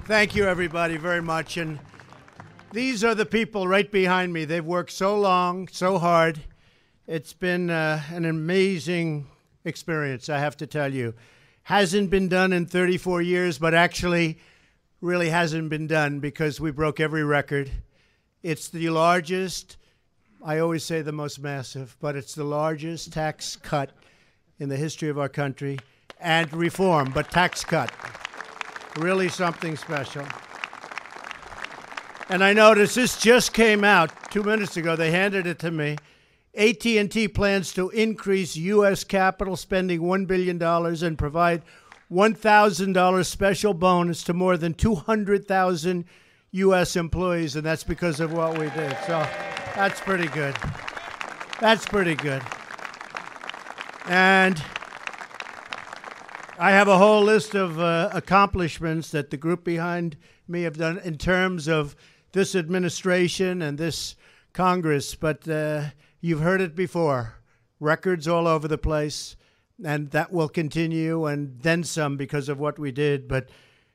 Thank you, everybody, very much. And these are the people right behind me. They've worked so long, so hard. It's been an amazing experience, I have to tell you. Hasn't been done in 34 years, but actually really hasn't been done because we broke every record. It's the largest, I always say the most massive, but it's the largest tax cut in the history of our country. And reform, but tax cut. Really something special. And I noticed this just came out 2 minutes ago. They handed it to me. AT&T plans to increase U.S. capital spending $1 billion and provide $1,000 special bonus to more than 200,000 U.S. employees, and that's because of what we did. So that's pretty good. That's pretty good. And I have a whole list of accomplishments that the group behind me have done in terms of this administration and this Congress, but you've heard it before. Records all over the place, and that will continue, and then some because of what we did. But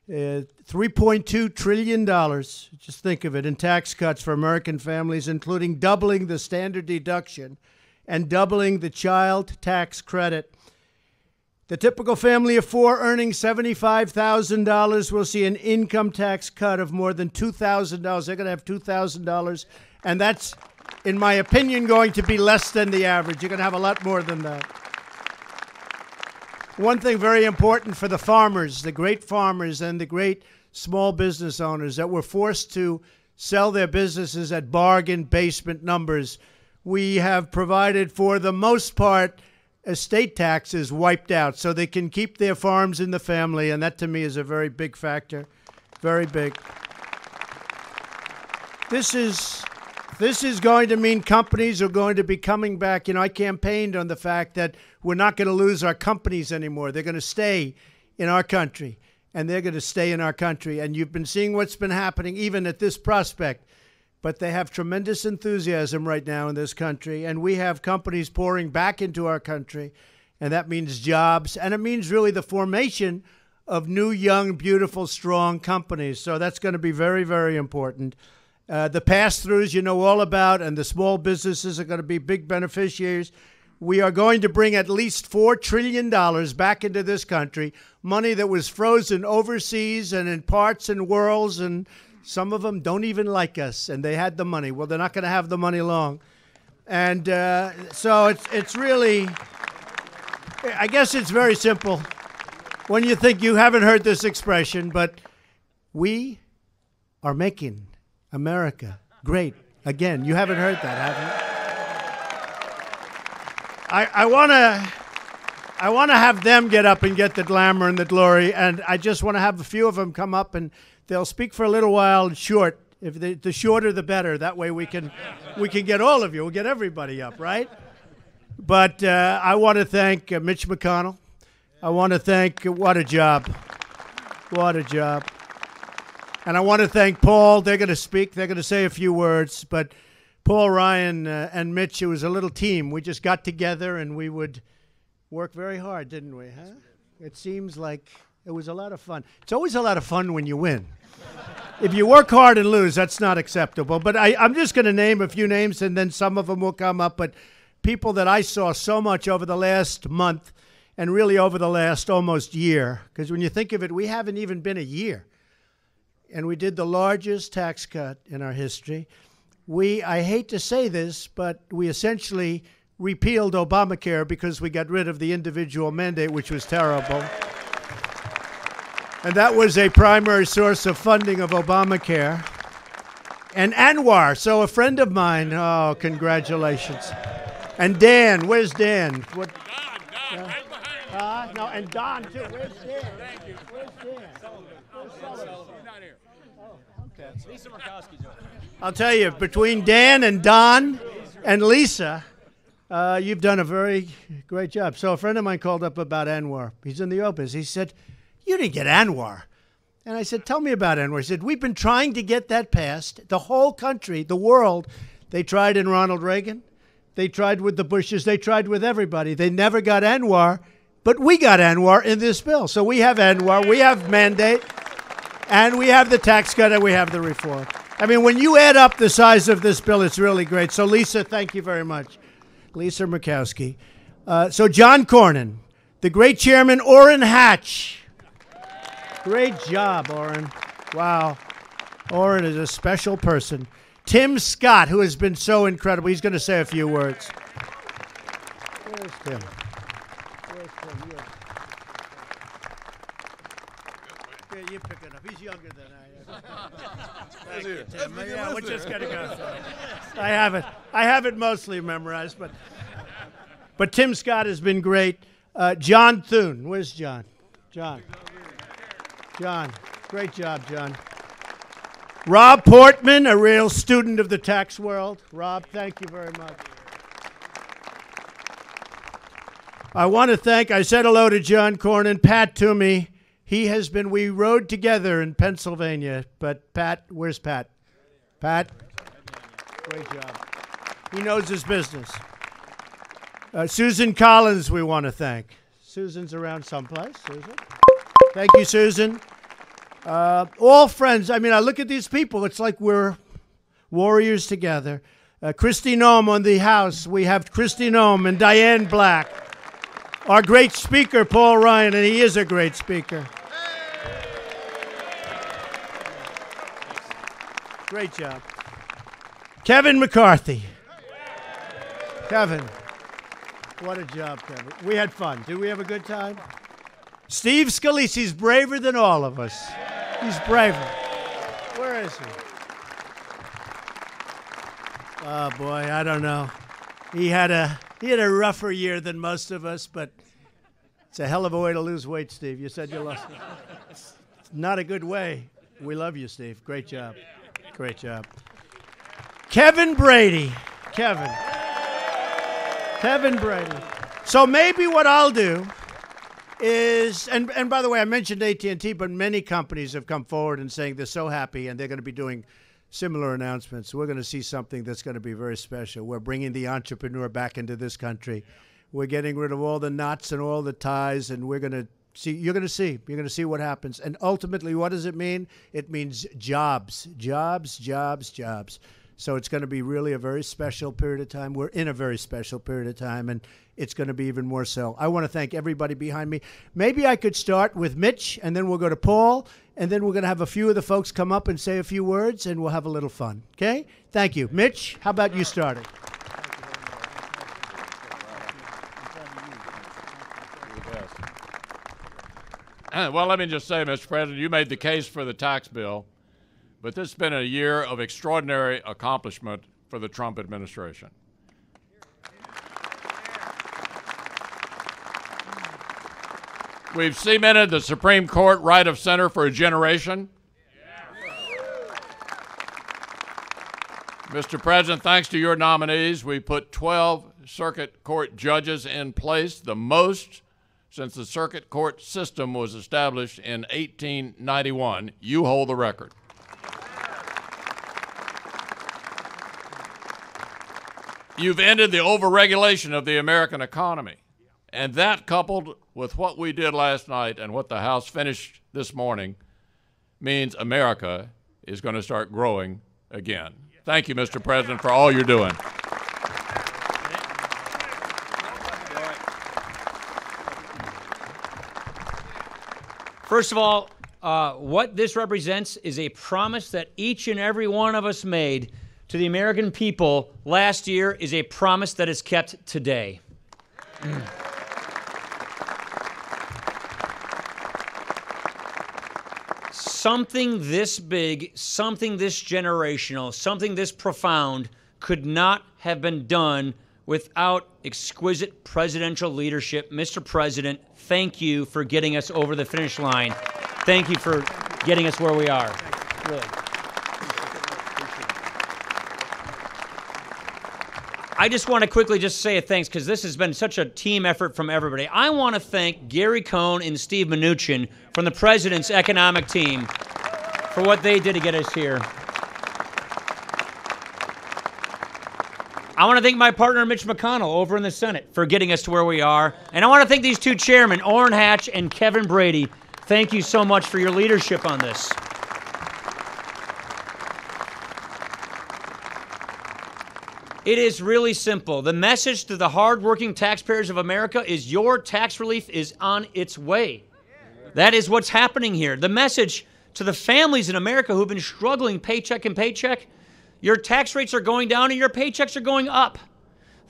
$3.2 trillion, just think of it, in tax cuts for American families, including doubling the standard deduction and doubling the child tax credit. The typical family of four earning $75,000 will see an income tax cut of more than $2,000. They're going to have $2,000, and that's, in my opinion, going to be less than the average. You're going to have a lot more than that. One thing very important for the farmers, the great farmers and the great small business owners that were forced to sell their businesses at bargain basement numbers, we have provided, for the most part, estate tax is wiped out so they can keep their farms in the family, and that to me is a very big factor, very big. This is going to mean companies are going to be coming back. You know, I campaigned on the fact that we're not going to lose our companies anymore. They're going to stay in our country, and they're going to stay in our country. And you've been seeing what's been happening even at this prospect. But they have tremendous enthusiasm right now in this country, and we have companies pouring back into our country, and that means jobs, and it means really the formation of new, young, beautiful, strong companies. So that's going to be very, very important. The pass-throughs you know all about, and the small businesses are going to be big beneficiaries. We are going to bring at least $4 trillion back into this country, money that was frozen overseas and in parts and worlds, and some of them don't even like us, and they had the money. Well, they're not going to have the money long. And so it's really, I guess it's very simple when you think you haven't heard this expression, but we are making America great again. You haven't heard that, have you? I want to have them get up and get the glamour and the glory, and I just want to have a few of them come up and they'll speak for a little while short. If the shorter, the better. That way we can get all of you. We'll get everybody up, right? But I want to thank Mitch McConnell. I want to thank, what a job. What a job. And I want to thank Paul. They're going to speak. They're going to say a few words. But Paul, Ryan, and Mitch, it was a little team. We just got together and we would work very hard, didn't we? Huh? It seems like it was a lot of fun. It's always a lot of fun when you win. If you work hard and lose, that's not acceptable. But I'm just going to name a few names, and then some of them will come up. But people that I saw so much over the last month and really over the last almost year, because when you think of it, we haven't even been a year. And we did the largest tax cut in our history. I hate to say this, but we essentially repealed Obamacare because we got rid of the individual mandate, which was terrible. And that was a primary source of funding of Obamacare. And Anwar, so a friend of mine, oh, congratulations. And Dan, where's Dan? What? Don, right behind No, and Don, too. Where's Dan? Thank you. Where's Dan? Where's Sullivan? He's not here. Oh, okay. Lisa Murkowski's over. I'll tell you, between Dan and Don and Lisa, you've done a very great job. So a friend of mine called up about Anwar. He's in the Opus. He said, "You didn't get Anwar." And I said, "Tell me about Anwar." He said, "We've been trying to get that passed. The whole country, the world, they tried in Ronald Reagan. They tried with the Bushes. They tried with everybody. They never got Anwar, but we got Anwar in this bill. So we have Anwar. We have mandate. And we have the tax cut and we have the reform. I mean, when you add up the size of this bill, it's really great. So, Lisa, thank you very much. Lisa Murkowski. So, John Cornyn, the great chairman, Orrin Hatch. Great job, Orrin. Wow. Orrin is a special person. Tim Scott, who has been so incredible. He's going to say a few words. Where's Tim? Where's Tim? Yeah, you pick it up. He's younger than I am. Thank you, Tim. Yeah, we're just going to go through it. I have it mostly memorized, but Tim Scott has been great. John Thune. Where's John? John. Great job, John. Rob Portman, a real student of the tax world. Rob, thank you very much. I want to thank, I said hello to John Cornyn, Pat Toomey. We rode together in Pennsylvania, but Pat, where's Pat? Pat? Great job. He knows his business. Susan Collins, we want to thank. Susan's around someplace. Susan? Thank you, Susan. All friends. I mean, I look at these people. It's like we're warriors together. Kristi Noem on the House. We have Kristi Noem and Diane Black. Our great speaker, Paul Ryan, and he is a great speaker. Great job. Kevin McCarthy. Kevin. What a job, Kevin. We had fun. Did we have a good time? Steve Scalise. He's braver than all of us. He's braver. Where is he? Oh, boy, I don't know. He had a rougher year than most of us, but it's a hell of a way to lose weight, Steve. You said you lost it. It's not a good way. We love you, Steve. Great job. Great job. Kevin Brady. Kevin Brady. So maybe what I'll do is, and by the way, I mentioned AT&T, but many companies have come forward and saying they're so happy and they're going to be doing similar announcements. We're going to see something that's going to be very special. We're bringing the entrepreneur back into this country. We're getting rid of all the knots and all the ties, and we're going to see. You're going to see what happens. And ultimately, what does it mean? It means jobs, jobs, jobs, jobs. So it's going to be really a very special period of time. We're in a very special period of time, and it's going to be even more so. I want to thank everybody behind me. Maybe I could start with Mitch, and then we'll go to Paul, and then we're going to have a few of the folks come up and say a few words, and we'll have a little fun. Okay? Thank you. Mitch, how about you starting? Well, let me just say, Mr. President, you made the case for the tax bill, but this has been a year of extraordinary accomplishment for the Trump administration. We've cemented the Supreme Court right of center for a generation. Mr. President, thanks to your nominees, we put 12 circuit court judges in place, the most since the circuit court system was established in 1891. You hold the record. You've ended the overregulation of the American economy. And that, coupled with what we did last night and what the House finished this morning, means America is going to start growing again. Thank you, Mr. President, for all you're doing. First of all, what this represents is a promise that each and every one of us made to the American people last year is a promise that is kept today. Something this big, something this generational, something this profound could not have been done without exquisite presidential leadership. Mr. President, thank you for getting us over the finish line. Thank you for getting us where we are. Really. I just want to quickly just say a thanks because this has been such a team effort from everybody. I want to thank Gary Cohn and Steve Mnuchin from the President's economic team for what they did to get us here. I want to thank my partner, Mitch McConnell, over in the Senate for getting us to where we are. And I want to thank these two chairmen, Orrin Hatch and Kevin Brady. Thank you so much for your leadership on this. It is really simple. The message to the hardworking taxpayers of America is your tax relief is on its way. That is what's happening here. The message to the families in America who've been struggling paycheck and paycheck, your tax rates are going down and your paychecks are going up.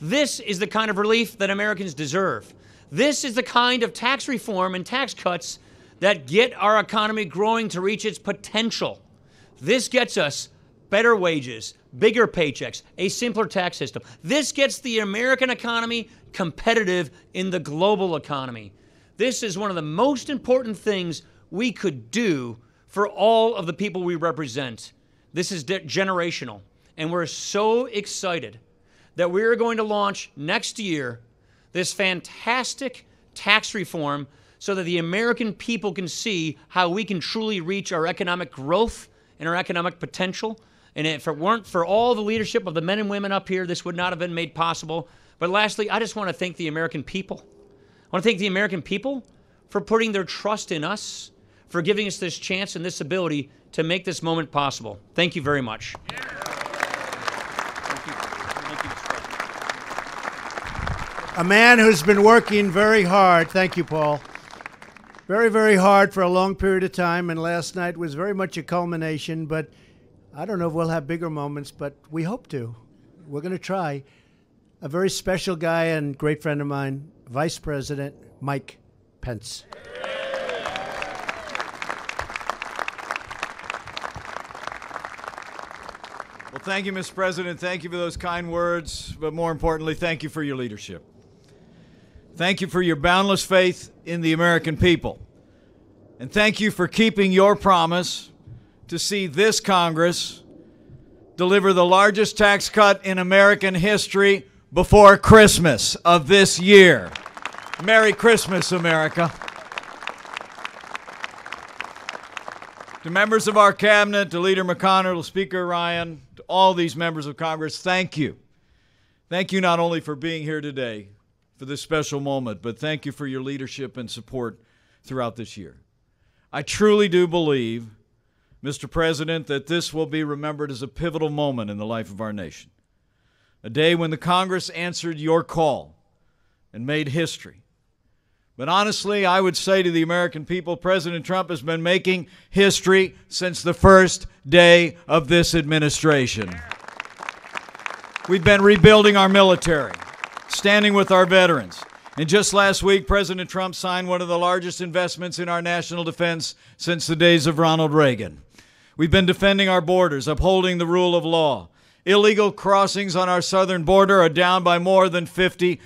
This is the kind of relief that Americans deserve. This is the kind of tax reform and tax cuts that get our economy growing to reach its potential. This gets us better wages, bigger paychecks, a simpler tax system. This gets the American economy competitive in the global economy. This is one of the most important things we could do for all of the people we represent. This is generational, and we're so excited that we're going to launch next year this fantastic tax reform so that the American people can see how we can truly reach our economic growth and our economic potential. And if it weren't for all the leadership of the men and women up here, this would not have been made possible. But lastly, I just want to thank the American people. I want to thank the American people for putting their trust in us, for giving us this chance and this ability to make this moment possible. Thank you very much. A man who's been working very hard. Thank you, Paul. Very, very hard for a long period of time, and last night was very much a culmination, but I don't know if we'll have bigger moments, but we hope to. We're going to try. A very special guy and great friend of mine, Vice President Mike Pence. Well, thank you, Mr. President. Thank you for those kind words, but more importantly, thank you for your leadership. Thank you for your boundless faith in the American people. And thank you for keeping your promise to see this Congress deliver the largest tax cut in American history before Christmas of this year. Merry Christmas, America. To members of our cabinet, to Leader McConnell, to Speaker Ryan, to all these members of Congress, thank you. Thank you not only for being here today for this special moment, but thank you for your leadership and support throughout this year. I truly do believe, Mr. President, that this will be remembered as a pivotal moment in the life of our nation. A day when the Congress answered your call and made history. But honestly, I would say to the American people, President Trump has been making history since the first day of this administration. We've been rebuilding our military, standing with our veterans. And just last week, President Trump signed one of the largest investments in our national defense since the days of Ronald Reagan. We've been defending our borders, upholding the rule of law. Illegal crossings on our southern border are down by more than 50%.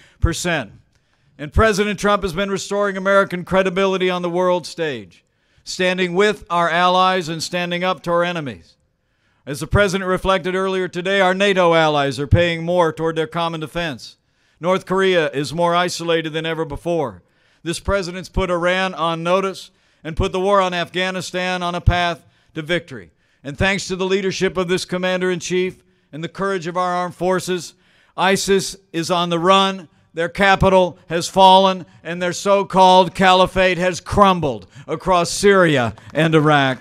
And President Trump has been restoring American credibility on the world stage, standing with our allies and standing up to our enemies. As the President reflected earlier today, our NATO allies are paying more toward their common defense. North Korea is more isolated than ever before. This President's put Iran on notice and put the war on Afghanistan on a path to victory. And thanks to the leadership of this Commander-in-Chief and the courage of our armed forces, ISIS is on the run, their capital has fallen, and their so-called caliphate has crumbled across Syria and Iraq.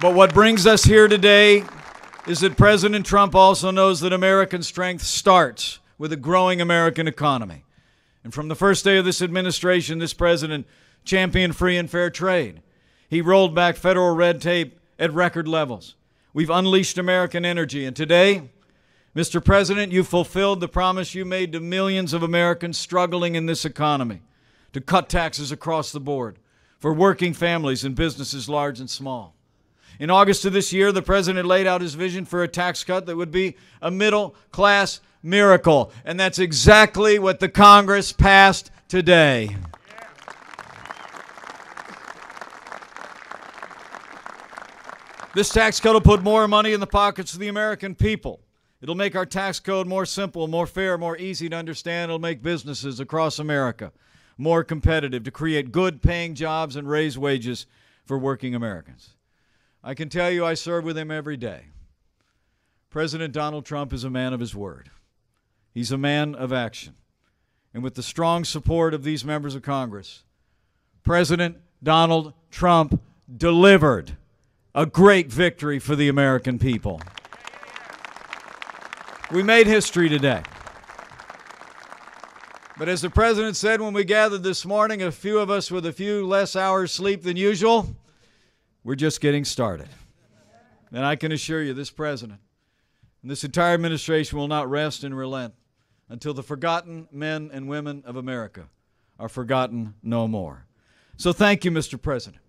But what brings us here today is that President Trump also knows that American strength starts with a growing American economy. And from the first day of this administration, this president championed free and fair trade. He rolled back federal red tape at record levels. We've unleashed American energy. And today, Mr. President, you fulfilled the promise you made to millions of Americans struggling in this economy to cut taxes across the board for working families and businesses large and small. In August of this year, the President laid out his vision for a tax cut that would be a middle-class miracle. And that's exactly what the Congress passed today. This tax cut will put more money in the pockets of the American people. It'll make our tax code more simple, more fair, more easy to understand. It'll make businesses across America more competitive to create good-paying jobs and raise wages for working Americans. I can tell you I serve with him every day. President Donald Trump is a man of his word. He's a man of action. And with the strong support of these members of Congress, President Donald Trump delivered a great victory for the American people. We made history today. But as the President said when we gathered this morning, a few of us with a few less hours sleep than usual, we're just getting started. And I can assure you, this President and this entire administration will not rest and relent until the forgotten men and women of America are forgotten no more. So thank you, Mr. President.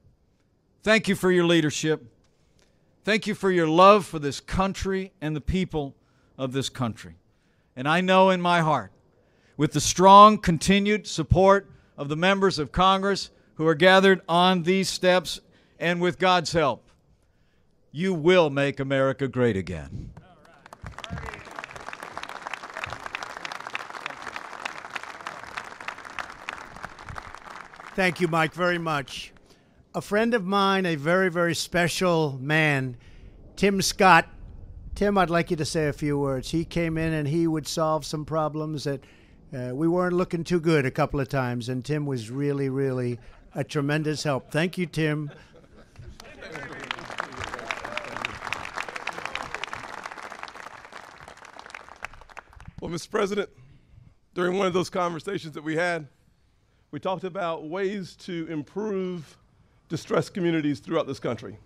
Thank you for your leadership. Thank you for your love for this country and the people of this country. And I know in my heart, with the strong continued support of the members of Congress who are gathered on these steps, and with God's help, you will make America great again. Thank you, Mike, very much. A friend of mine, a very, very special man, Tim Scott. Tim, I'd like you to say a few words. He came in and he would solve some problems that we weren't looking too good a couple of times, and Tim was really, really a tremendous help. Thank you, Tim. Well, Mr. President, during one of those conversations that we had, we talked about ways to improve distressed communities throughout this country.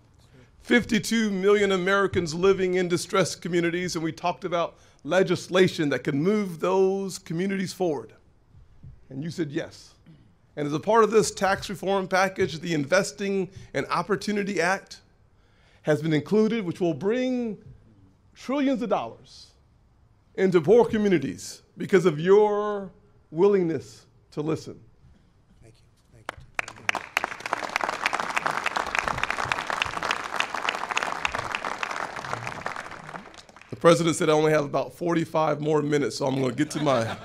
52 million Americans living in distressed communities, and we talked about legislation that could move those communities forward. And you said yes. And as a part of this tax reform package, the Investing in Opportunity Act has been included, which will bring trillions of dollars into poor communities because of your willingness to listen. Thank you. Thank you. The president said I only have about 45 more minutes, so I'm going to get to my...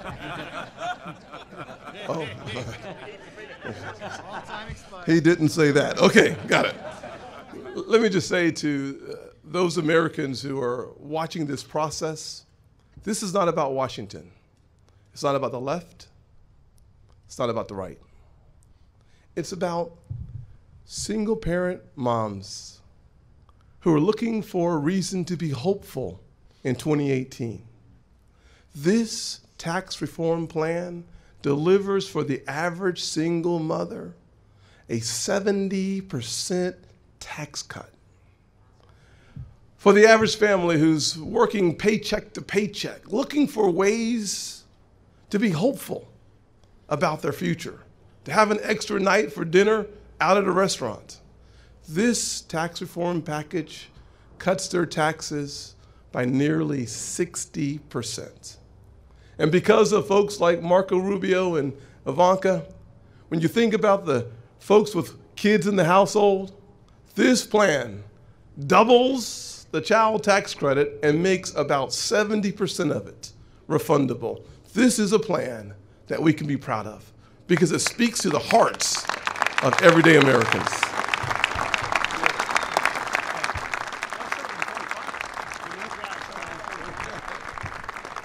Oh. He didn't say that. Okay, got it. Let me just say to those Americans who are watching this process, this is not about Washington. It's not about the left. It's not about the right. It's about single-parent moms who are looking for a reason to be hopeful in 2018. This tax reform plan delivers for the average single mother a 70% tax cut. For the average family who's working paycheck to paycheck, looking for ways to be hopeful about their future, to have an extra night for dinner out at a restaurant. This tax reform package cuts their taxes by nearly 60%. And because of folks like Marco Rubio and Ivanka, when you think about the folks with kids in the household, this plan doubles the child tax credit and makes about 70% of it refundable. This is a plan that we can be proud of because it speaks to the hearts of everyday Americans.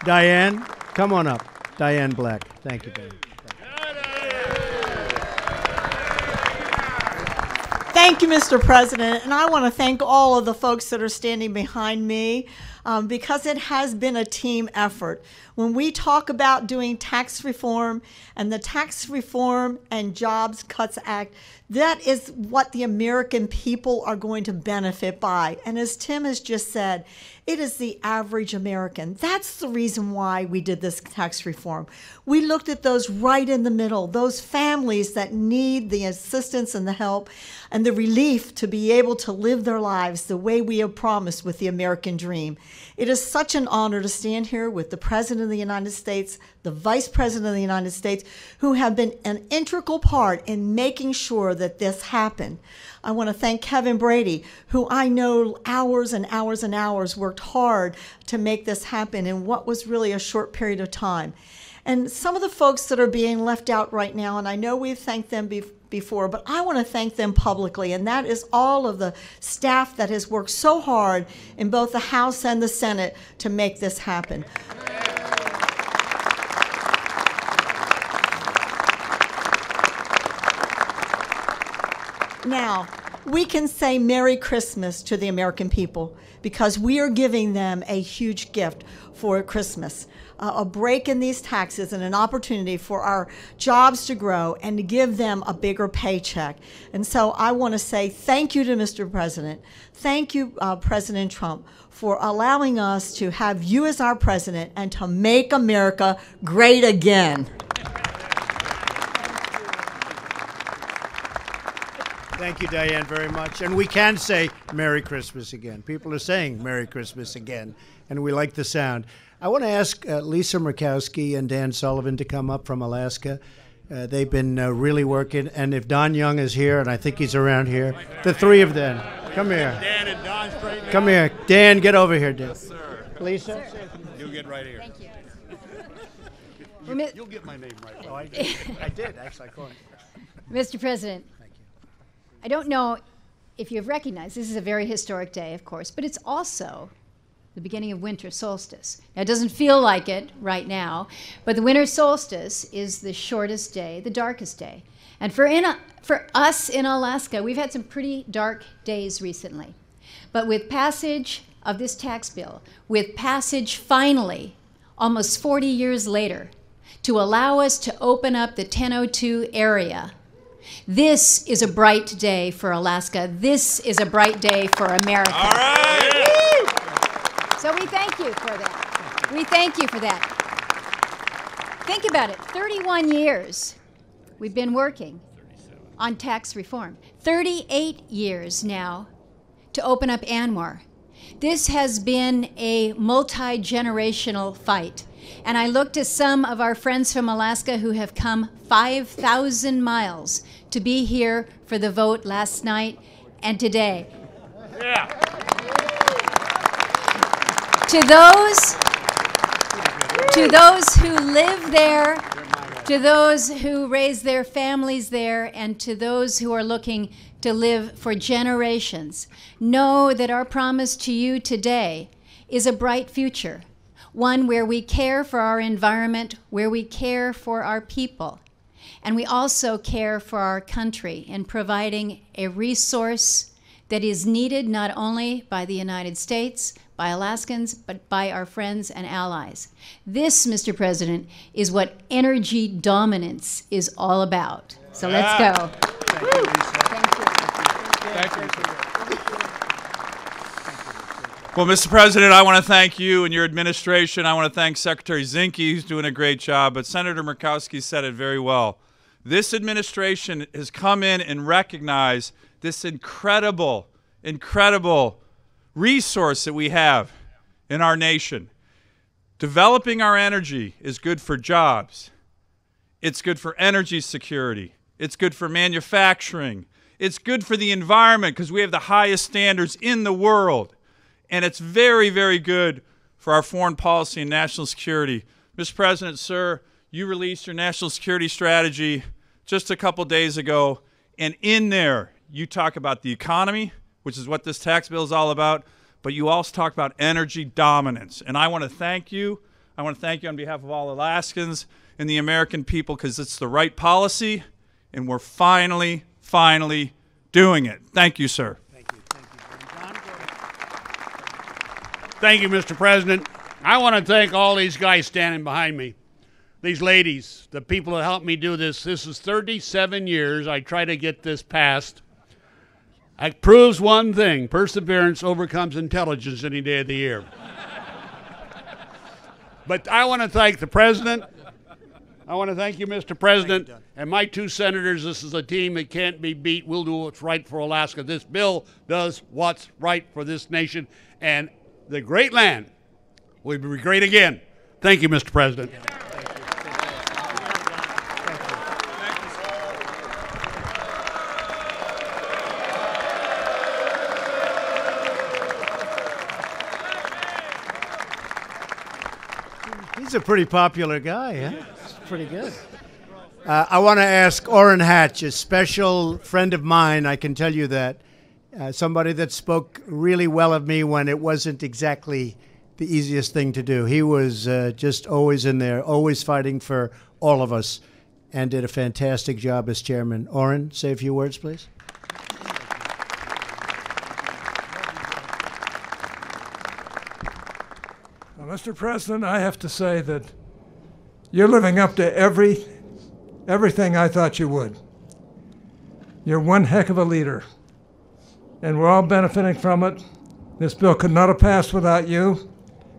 Diane, come on up. Diane Black. Thank you, Diane. Thank you, Mr. President, and I want to thank all of the folks that are standing behind me because it has been a team effort. When we talk about doing tax reform and the Tax Reform and Jobs Cuts Act, that is what the American people are going to benefit by. And as Tim has just said, it is the average American. That's the reason why we did this tax reform. We looked at those right in the middle, those families that need the assistance and the help and the relief to be able to live their lives the way we have promised with the American dream. It is such an honor to stand here with the President of the United States, the Vice President of the United States, who have been an integral part in making sure that this happened. I want to thank Kevin Brady, who I know hours and hours and hours worked hard to make this happen in what was really a short period of time. And some of the folks that are being left out right now, and I know we've thanked them before, but I want to thank them publicly, and that is all of the staff that has worked so hard in both the House and the Senate to make this happen. Now, we can say Merry Christmas to the American people because we are giving them a huge gift for Christmas. A break in these taxes and an opportunity for our jobs to grow and to give them a bigger paycheck. And so I want to say thank you to Mr. President. Thank you, President Trump, for allowing us to have you as our president and to make America great again. Thank you, Diane, very much. And we can say Merry Christmas again. People are saying Merry Christmas again, and we like the sound. I want to ask Lisa Murkowski and Dan Sullivan to come up from Alaska. They've been really working. And if Don Young is here, and I think he's around here, the three of them, come here. Dan and Don straight now. Come here. Dan, get over here, Dan. Yes, sir. Lisa? You get right here. Thank you. You'll get my name right. Oh, I did, actually. I called you. Mr. President, Thank you. I don't know if you've recognized this is a very historic day, of course, but it's also the beginning of winter solstice. Now, it doesn't feel like it right now, but the winter solstice is the shortest day, the darkest day. And for us in Alaska, we've had some pretty dark days recently. But with passage of this tax bill, with passage finally, almost 40 years later, to allow us to open up the 1002 area, this is a bright day for Alaska. This is a bright day for America. All right. Woo! So we thank you for that. We thank you for that. Think about it. 31 years we've been working on tax reform. 38 years now to open up ANWR. This has been a multi-generational fight. And I look to some of our friends from Alaska who have come 5,000 miles to be here for the vote last night and today. Yeah. To those who live there, to those who raise their families there, and to those who are looking to live for generations, know that our promise to you today is a bright future, one where we care for our environment, where we care for our people, and we also care for our country in providing a resource that is needed not only by the United States, by Alaskans, but by our friends and allies. This, Mr. President, is what energy dominance is all about. So let's go. Thank you, Lisa. Thank you. Thank you. Well, Mr. President, I want to thank you and your administration. I want to thank Secretary Zinke, who's doing a great job. But Senator Murkowski said it very well. This administration has come in and recognized this incredible resource that we have in our nation. Developing our energy is good for jobs. It's good for energy security. It's good for manufacturing. It's good for the environment because we have the highest standards in the world. And it's very, very good for our foreign policy and national security. Mr. President, sir, you released your national security strategy just a couple days ago. And in there, you talk about the economy, which is what this tax bill is all about, but you also talk about energy dominance. And I want to thank you. I want to thank you on behalf of all Alaskans and the American people because it's the right policy, and we're finally doing it. Thank you, sir. Thank you. Don, go ahead. Thank you, Mr. President. I want to thank all these guys standing behind me, these ladies, the people that helped me do this. This is 37 years I try to get this passed. It proves one thing: perseverance overcomes intelligence any day of the year. But I want to thank the President. I want to thank you, Mr. President, and my two senators. This is a team that can't be beat. We'll do what's right for Alaska. This bill does what's right for this nation, and the great land will be great again. Thank you, Mr. President. He's a pretty popular guy, huh? It's pretty good. I want to ask Orrin Hatch, a special friend of mine, I can tell you that, somebody that spoke really well of me when it wasn't exactly the easiest thing to do. He was just always in there, always fighting for all of us, and did a fantastic job as chairman. Orrin, say a few words, please. Mr. President, I have to say that you're living up to everything I thought you would. You're one heck of a leader, and we're all benefiting from it. This bill could not have passed without you,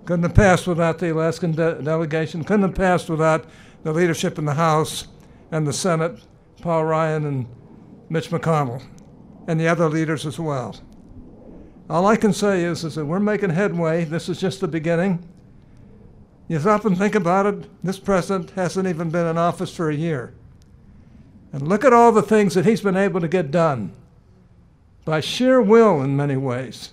couldn't have passed without the Alaskan delegation, couldn't have passed without the leadership in the House and the Senate, Paul Ryan and Mitch McConnell, and the other leaders as well. All I can say is that we're making headway. This is just the beginning. You stop and think about it, this president hasn't even been in office for a year. And look at all the things that he's been able to get done by sheer will in many ways.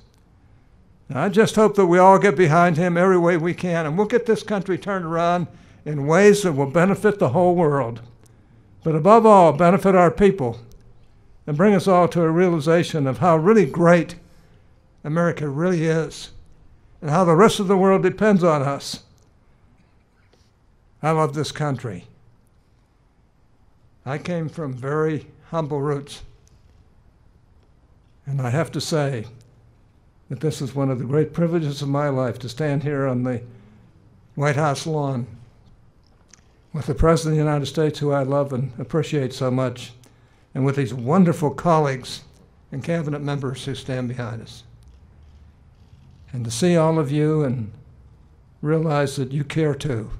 And I just hope that we all get behind him every way we can, and we'll get this country turned around in ways that will benefit the whole world. But above all, benefit our people and bring us all to a realization of how really great America really is and how the rest of the world depends on us. I love this country. I came from very humble roots. And I have to say that this is one of the great privileges of my life to stand here on the White House lawn with the President of the United States, who I love and appreciate so much, and with these wonderful colleagues and cabinet members who stand behind us. And to see all of you and realize that you care too.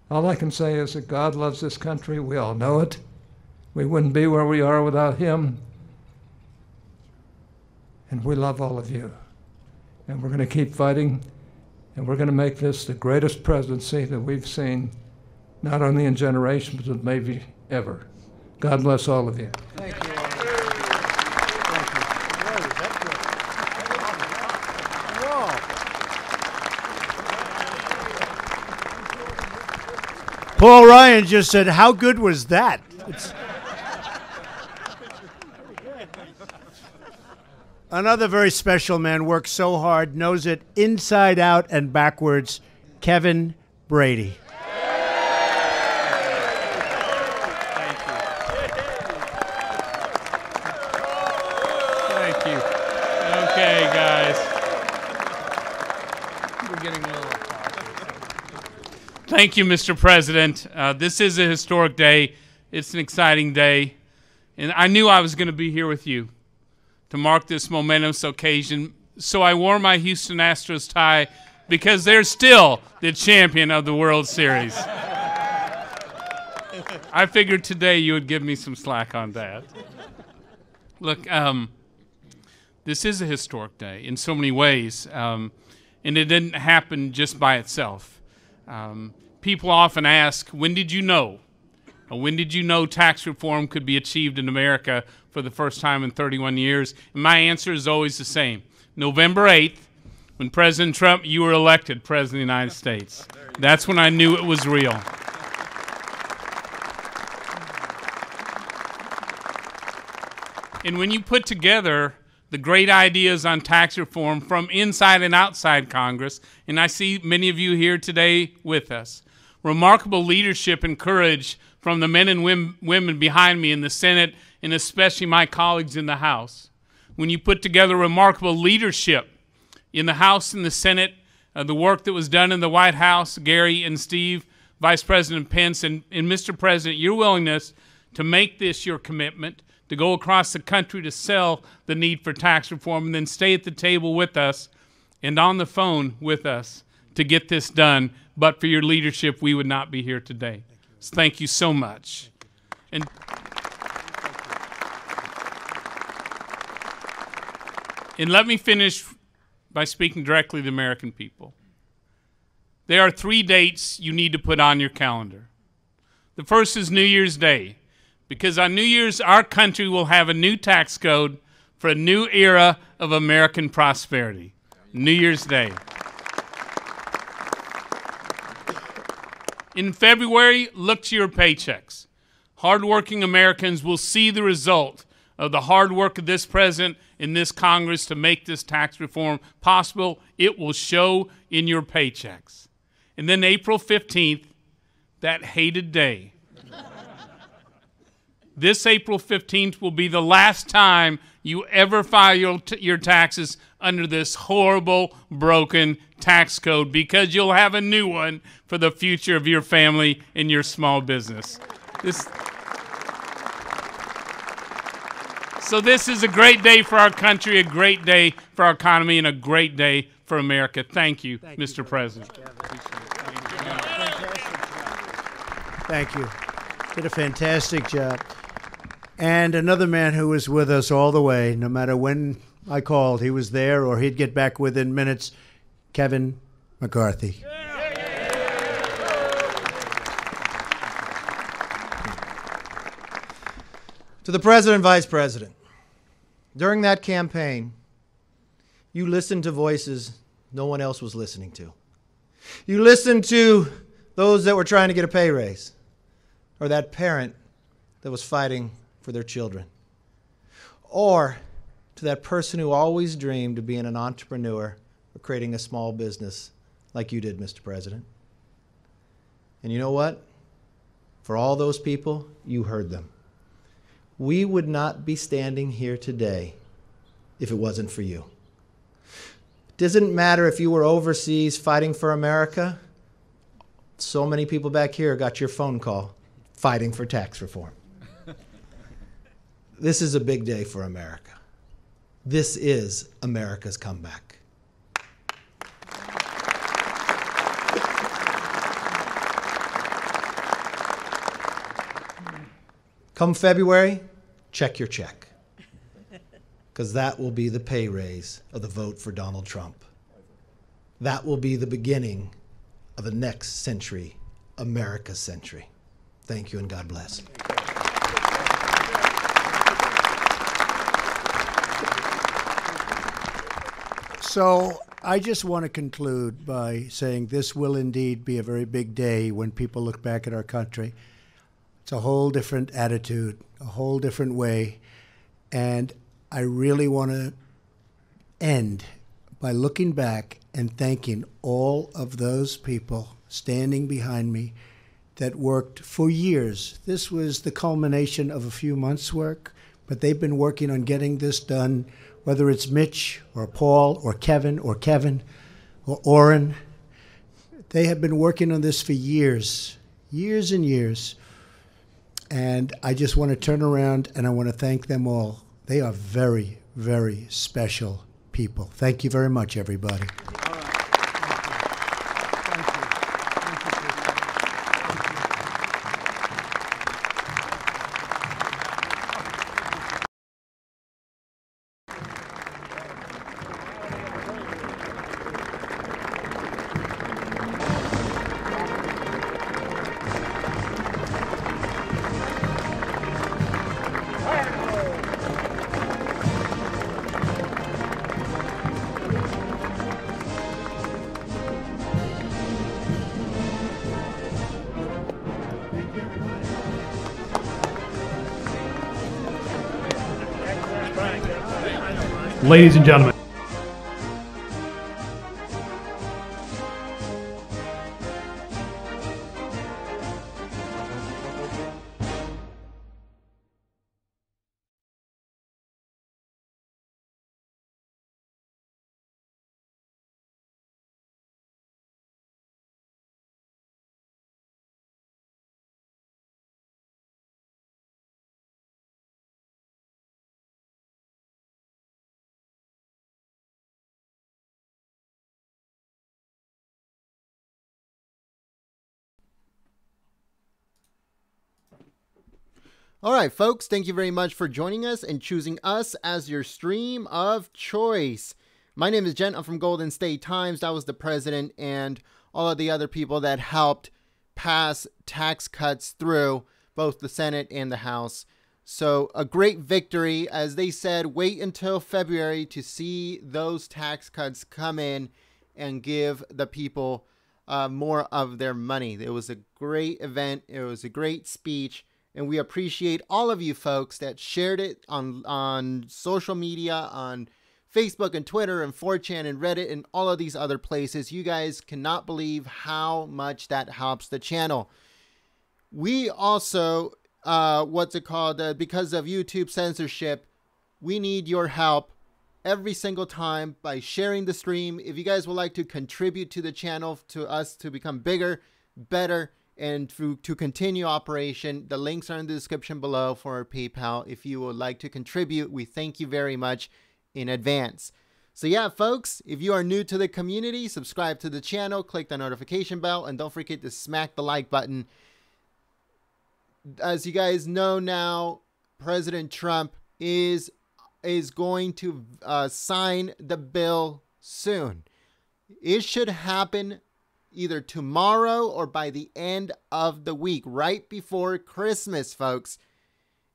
All I can say is that God loves this country. We all know it. We wouldn't be where we are without him. And we love all of you. And we're going to keep fighting, and we're going to make this the greatest presidency that we've seen, not only in generations, but maybe ever. God bless all of you. Thank you. Paul Ryan just said, how good was that? Another very special man, works so hard, knows it inside out and backwards, Kevin Brady. Thank you. Okay, guys. We're getting a little. Thank you, Mr. President. This is a historic day. It's an exciting day. And I knew I was going to be here with you to mark this momentous occasion. So I wore my Houston Astros tie because they're still the champion of the World Series. I figured today you would give me some slack on that. Look, this is a historic day in so many ways, and it didn't happen just by itself. People often ask, when did you know? Or when did you know tax reform could be achieved in America for the first time in 31 years? And my answer is always the same. November 8th, when President Trump, you were elected President of the United States. That's when I knew it was real. And when you put together the great ideas on tax reform from inside and outside Congress, and I see many of you here today with us, remarkable leadership and courage from the men and women behind me in the Senate, and especially my colleagues in the House. When you put together remarkable leadership in the House and the Senate, the work that was done in the White House, Gary and Steve, Vice President Pence, and Mr. President, your willingness to make this your commitment, to go across the country to sell the need for tax reform, and then stay at the table with us and on the phone with us to get this done. But for your leadership, we would not be here today. So thank you so much. And let me finish by speaking directly to the American people. There are 3 dates you need to put on your calendar. The first is New Year's Day, because on New Year's, our country will have a new tax code for a new era of American prosperity. New Year's Day. In February, look to your paychecks. Hardworking Americans will see the result of the hard work of this president and this Congress to make this tax reform possible. It will show in your paychecks. And then April 15th, that hated day, This April 15th will be the last time you ever file your taxes under this horrible, broken tax code, because you'll have a new one for the future of your family and your small business. So this is a great day for our country, a great day for our economy, and a great day for America. Thank you, Mr. President. Thank you. Did a fantastic job. And another man who was with us all the way, no matter when I called, he was there or he'd get back within minutes, Kevin McCarthy. To the President and Vice President, during that campaign, you listened to voices no one else was listening to. You listened to those that were trying to get a pay raise, or that parent that was fighting for their children, or to that person who always dreamed of being an entrepreneur or creating a small business like you did, Mr. President. And you know what? For all those people, you heard them. We would not be standing here today if it wasn't for you. It doesn't matter if you were overseas fighting for America. So many people back here got your phone call fighting for tax reform. This is a big day for America. This is America's comeback. Come February, check your check, because that will be the pay raise of the vote for Donald Trump. That will be the beginning of the next century, America's century. Thank you and God bless. So I just want to conclude by saying this will indeed be a very big day when people look back at our country. It's a whole different attitude, a whole different way. And I really want to end by looking back and thanking all of those people standing behind me that worked for years. This was the culmination of a few months' work, but they've been working on getting this done, whether it's Mitch or Paul or Kevin or Orrin. They have been working on this for years, years and years. And I just want to turn around and I want to thank them all. They are very, very special people. Thank you very much, everybody. Ladies and gentlemen. All right, folks, thank you very much for joining us and choosing us as your stream of choice. My name is Jen. I'm from Golden State Times. That was the president and all of the other people that helped pass tax cuts through both the Senate and the House. So a great victory. As they said, wait until February to see those tax cuts come in and give the people more of their money. It was a great event. It was a great speech. And we appreciate all of you folks that shared it on social media, on Facebook and Twitter and 4chan and Reddit and all of these other places. You guys cannot believe how much that helps the channel. We also because of YouTube censorship, we need your help every single time by sharing the stream. If you guys would like to contribute to the channel, to us to become bigger, better, and to continue operation, the links are in the description below for our PayPal. If you would like to contribute, we thank you very much in advance. So yeah, folks, if you are new to the community, subscribe to the channel, click the notification bell, and don't forget to smack the like button. As you guys know now, President Trump is going to sign the bill soon. It should happen either tomorrow or by the end of the week, right before Christmas, folks.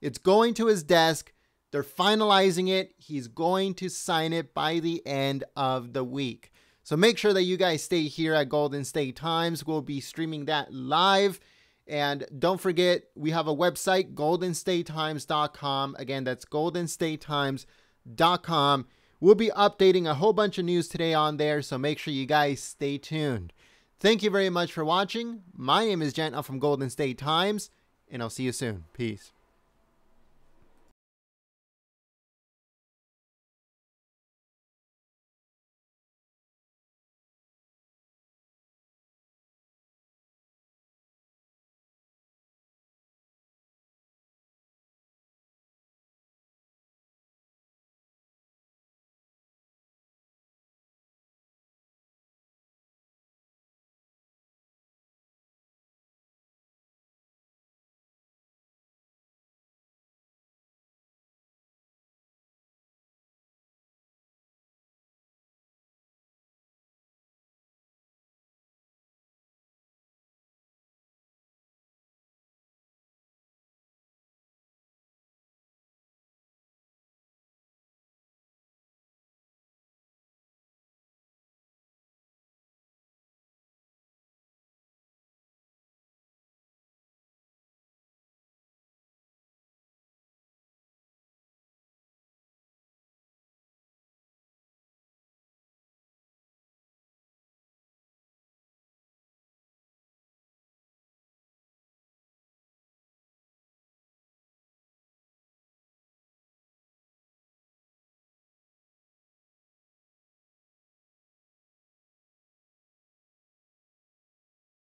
It's going to his desk. They're finalizing it. He's going to sign it by the end of the week. So make sure that you guys stay here at Golden State Times. We'll be streaming that live. And don't forget, we have a website, goldenstatetimes.com. Again, that's goldenstatetimes.com. We'll be updating a whole bunch of news today on there, so make sure you guys stay tuned. Thank you very much for watching. My name is Jen. I'm from Golden State Times, and I'll see you soon. Peace.